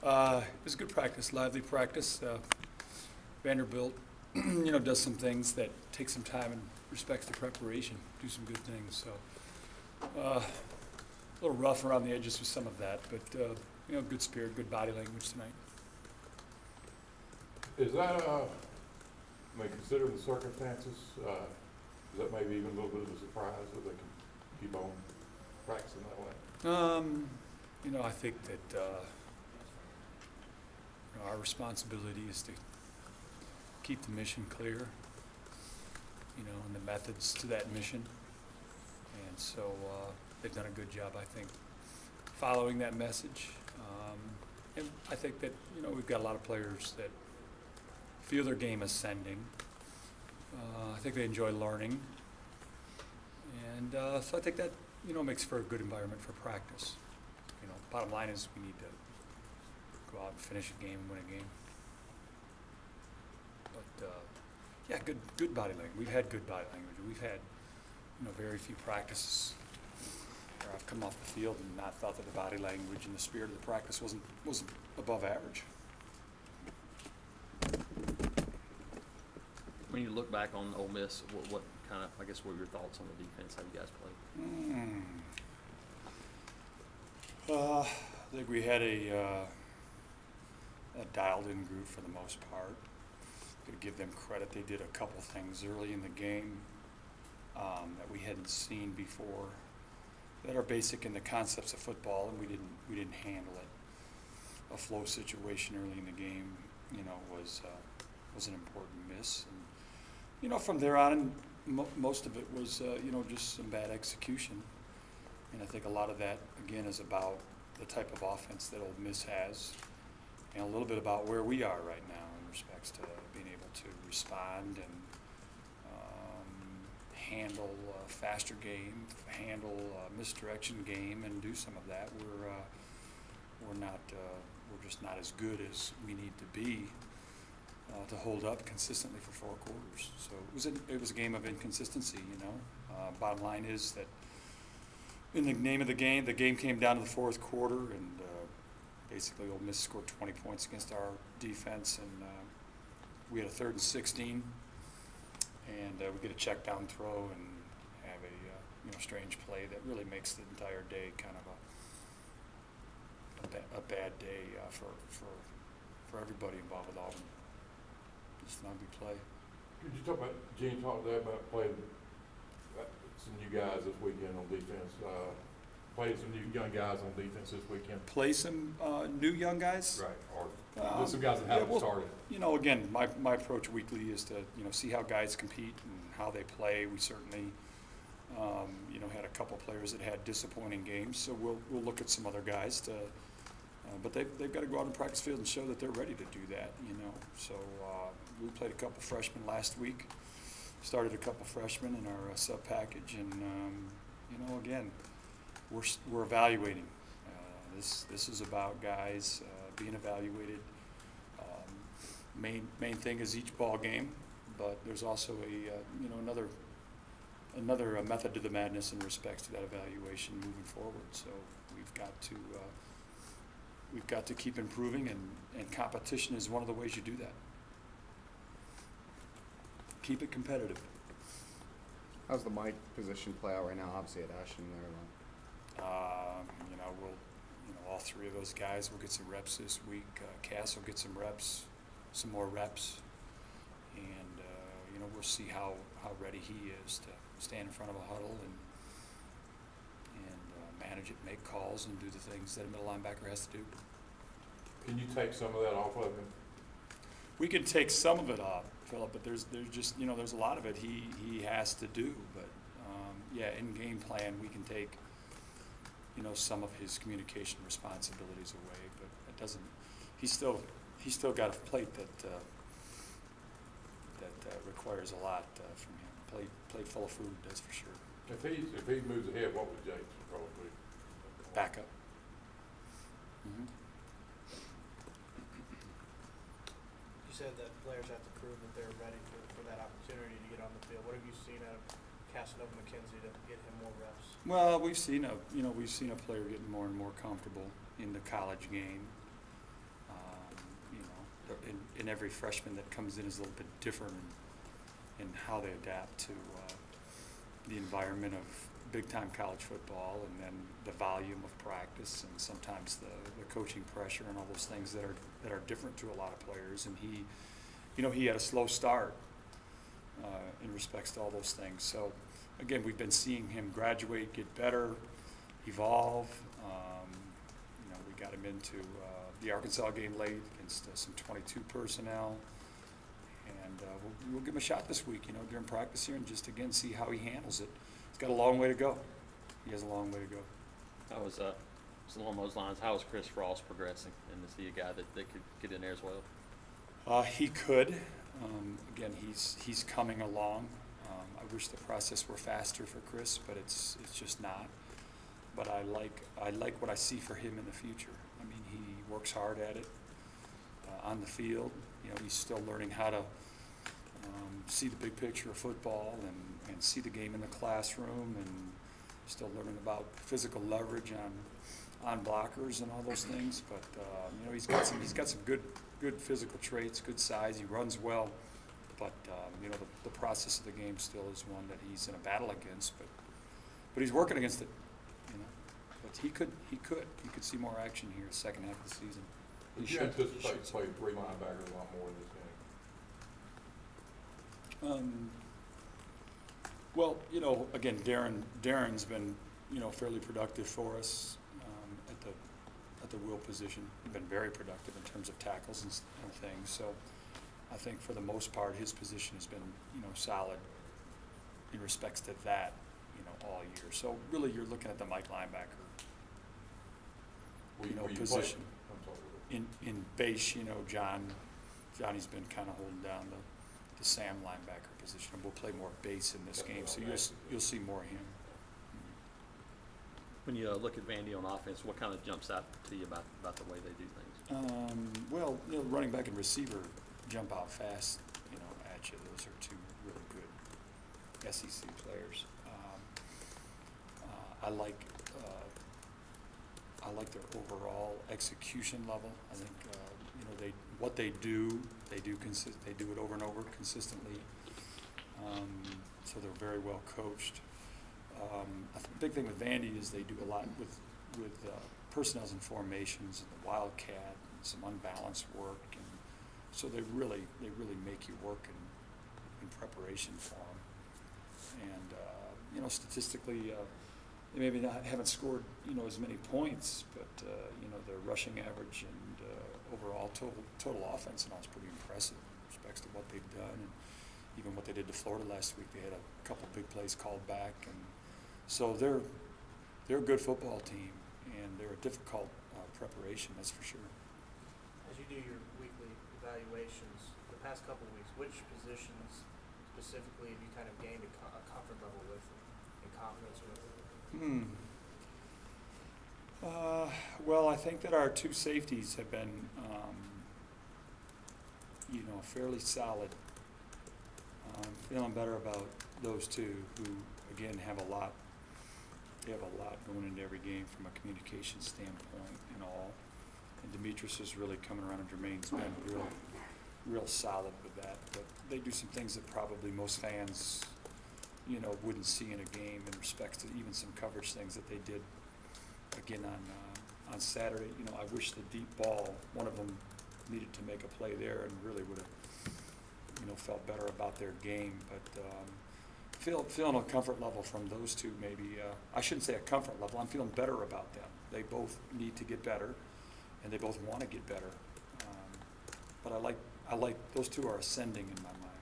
It was good practice, lively practice. Vanderbilt, does some things that take some time and respects the preparation, do some good things. So a little rough around the edges with some of that, but good spirit, good body language tonight. Is that, considering the circumstances, is that maybe even a little bit of a surprise that they can keep on practicing that way? I think that our responsibility is to keep the mission clear, and the methods to that mission. And so they've done a good job, I think, following that message. And I think that, we've got a lot of players that feel their game ascending. I think they enjoy learning. And so I think that, makes for a good environment for practice. Bottom line is we need to go out and finish a game and win a game. But yeah, good body language. We've had good body language. We've had, very few practices where I've come off the field and not thought that the body language and the spirit of the practice wasn't above average. When you look back on Ole Miss, what kind of, what were your thoughts on the defense? How you guys played? I think we had a dialed-in group for the most part. To give them credit, they did a couple things early in the game that we hadn't seen before, that are basic in the concepts of football, and we didn't handle it. A flow situation early in the game, was an important miss. And from there on, most of it was just some bad execution. And I think a lot of that, again, is about the type of offense that Ole Miss has, and a little bit about where we are right now in respects to being able to respond and handle a faster game, handle a misdirection game, and do some of that. We're just not as good as we need to be to hold up consistently for 4 quarters. So it was a game of inconsistency. Bottom line is that in the name of the game came down to the 4th quarter, and basically Ole Miss scored 20 points against our defense, and we had a 3rd and 16, and we get a check down throw and have a strange play that really makes the entire day kind of a bad day for everybody involved with Auburn. Just not a good play. Could you talk about, Gene talked there about playing some new guys this weekend on defense, playing some new young guys on defense this weekend? Play some new young guys? Right, or some guys that haven't started. Again, my approach weekly is to, see how guys compete and how they play. We certainly, had a couple players that had disappointing games, so we'll look at some other guys to, but they've got to go out on the practice field and show that they're ready to do that, So we played a couple freshmen last week. Started a couple freshmen in our sub package, and again, we're evaluating. This is about guys being evaluated. Main thing is each ball game, but there's also another method to the madness in respects to that evaluation moving forward. So we've got to keep improving, and competition is one of the ways you do that. Keep it competitive. How's the mic position play out right now? Obviously at Ashton there. All 3 of those guys will get some reps this week. Cass will get some more reps, and we'll see how ready he is to stand in front of a huddle and manage it, make calls, and do the things that a middle linebacker has to do. Can you take some of that off of him? We can take some of it off, Philip, but there's just there's a lot of it he has to do. But in game plan we can take some of his communication responsibilities away, but it doesn't. He's still got a plate that requires a lot from him. Plate full of food, that's for sure. If he moves ahead, what would Jake's probably back up? Mm-hmm. You said that players have to prove that they're ready for that opportunity to get on the field. What have you seen out of Casanova McKenzie to get him more reps? Well, we've seen a player getting more and more comfortable in the college game. and every freshman that comes in is a little bit different in how they adapt to the environment of big-time college football, and then the volume of practice, and sometimes the coaching pressure and all those things that are different to a lot of players. And he had a slow start in respects to all those things. So again, we've been seeing him graduate, get better, evolve. We got him into the Arkansas game late against some 22 personnel, and we'll give him a shot this week, during practice here, and just again see how he handles it. He's got a long way to go. He has a long way to go. How was along those lines? How is Chris Frost progressing? And is he a guy that could get in there as well? He could. Again, he's coming along. I wish the process were faster for Chris, but it's just not. But I like what I see for him in the future. I mean, he works hard at it on the field. He's still learning how to see the big picture of football and see the game in the classroom, and still learning about physical leverage on blockers and all those things. But he's got some good physical traits, good size. He runs well, but the process of the game still is one that he's in a battle against. But he's working against it. But he could see more action here second half of the season. Would you anticipate to play 3 linebackers a lot more in this game? Well, again, Darren's been, fairly productive for us at the will position. He's been very productive in terms of tackles and things. So I think for the most part, his position has been, solid in respects to that, all year. So really, you're looking at the Mike linebacker, position. In base, Johnny's been kind of holding down the Sam linebacker position, and we'll play more base in this game, so you'll see more of him. When you look at Vandy on offense, what kind of jumps out to you about the way they do things? Well, running back and receiver jump out fast, at you. Those are two really good SEC players. I like their overall execution level. I think what they do it over and over consistently. So they're very well coached. I think the big thing with Vandy is they do a lot with personnels and formations and the wildcat and some unbalanced work, and so they really make you work in preparation for them. And statistically, they maybe haven't scored as many points, but their rushing average and overall total offense and all is pretty impressive in respects to what they've done, and even what they did to Florida last week. They had a couple big plays called back, and so they're a good football team, and they're a difficult preparation, that's for sure. As you do your weekly evaluations, the past couple of weeks, which positions specifically have you kind of gained a comfort level with and confidence with? Well, I think that our two safeties have been, fairly solid. Feeling better about those two, who again have a lot. They have a lot going into every game from a communication standpoint and all. And Demetrius is really coming around, and Jermaine's been real solid with that. But they do some things that probably most fans, wouldn't see in a game in respects to even some coverage things that they did again on Saturday. I wish the deep ball, one of them needed to make a play there and really would have, felt better about their game. But feeling a comfort level from those two, maybe. I shouldn't say a comfort level. I'm feeling better about them. They both need to get better, and they both want to get better. But I like those two are ascending in my mind.